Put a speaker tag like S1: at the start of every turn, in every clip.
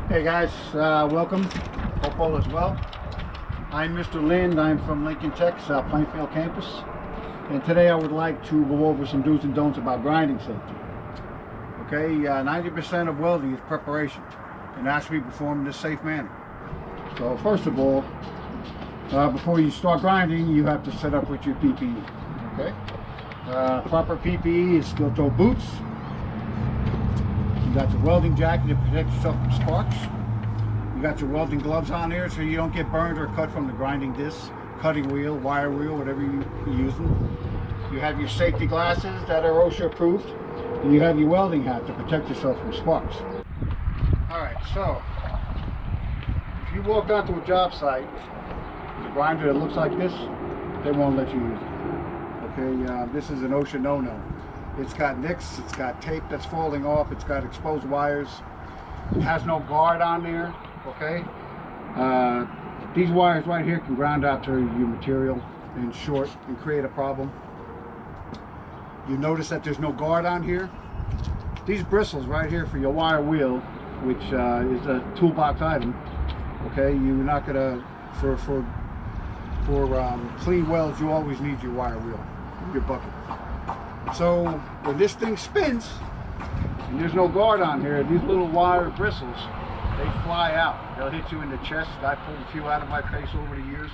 S1: Hey guys, welcome. Hope all is well. I'm Mr. Lindh. I'm from Lincoln Tech's Plainfield campus, and today I would like to go over some do's and don'ts about grinding safety. Okay, 90% of welding is preparation, and has to be performed in a safe manner. So first of all, before you start grinding, you have to set up with your PPE. Okay, proper PPE is steel-toe boots. You got your welding jacket to protect yourself from sparks. You got your welding gloves on there so you don't get burned or cut from the grinding disc, cutting wheel, wire wheel, whatever you're using. You have your safety glasses that are OSHA approved, and you have your welding hat to protect yourself from sparks. Alright, so if you walk onto a job site with a grinder that looks like this, they won't let you use it. Okay, this is an OSHA no-no. It's got nicks, it's got tape that's falling off, it's got exposed wires, it has no guard on there, okay? These wires right here can ground out to your material and short and create a problem. You notice that there's no guard on here. These bristles right here for your wire wheel, which is a toolbox item, okay? You're not gonna, for clean welds, you always need your wire wheel, your bucket. So when this thing spins and there's no guard on here, these little wire bristles, they fly out. They'll hit you in the chest. I pulled a few out of my face over the years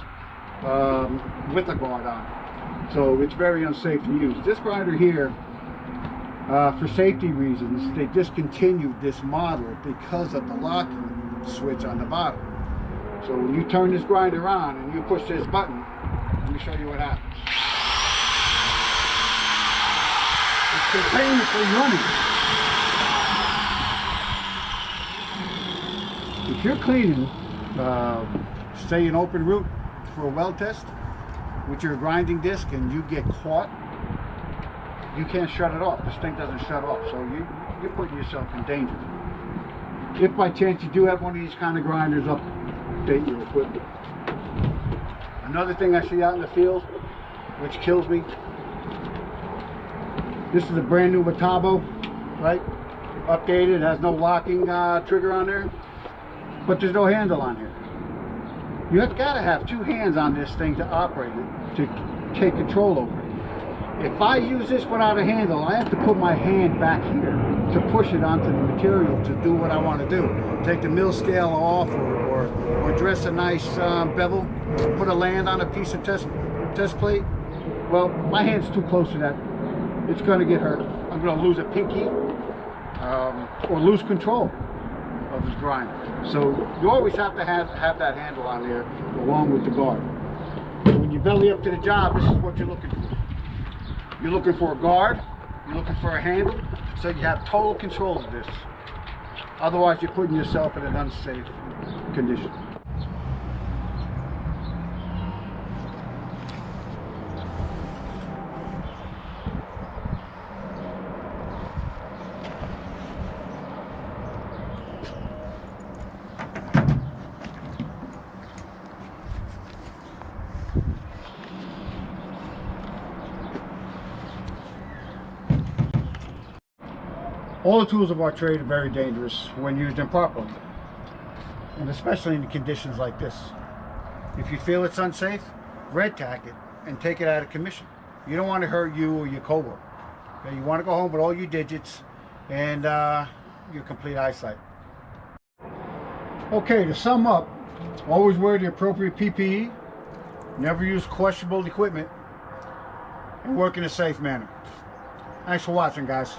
S1: with a guard on. So it's very unsafe to use. This grinder here, for safety reasons, they discontinued this model because of the locking switch on the bottom. So when you turn this grinder on and you push this button, let me show you what happens. Continuously running. If you're cleaning, say an open root for a weld test with your grinding disc and you get caught, you can't shut it off. This thing doesn't shut off, so you're putting yourself in danger. If by chance you do have one of these kind of grinders, update your equipment. Another thing I see out in the field, which kills me, this is a brand new Metabo, right? Updated, has no locking trigger on there, but there's no handle on here. You have gotta have two hands on this thing to operate it, to take control over it. If I use this without a handle, I have to put my hand back here to push it onto the material to do what I want to do. Take the mill scale off, or dress a nice bevel, put a land on a piece of test plate. Well, my hand's too close to that. It's going to get hurt. I'm going to lose a pinky or lose control of this grinder. So you always have to have that handle on there along with the guard. When you belly up to the job, this is what you're looking for. You're looking for a guard, you're looking for a handle, so you have total control of this. Otherwise, you're putting yourself in an unsafe condition. All the tools of our trade are very dangerous when used improperly, and especially in conditions like this. If you feel it's unsafe, red tack it and take it out of commission. You don't want to hurt you or your coworker. Okay? You want to go home with all your digits and your complete eyesight. Okay, to sum up, always wear the appropriate PPE, never use questionable equipment, and work in a safe manner. Thanks for watching, guys.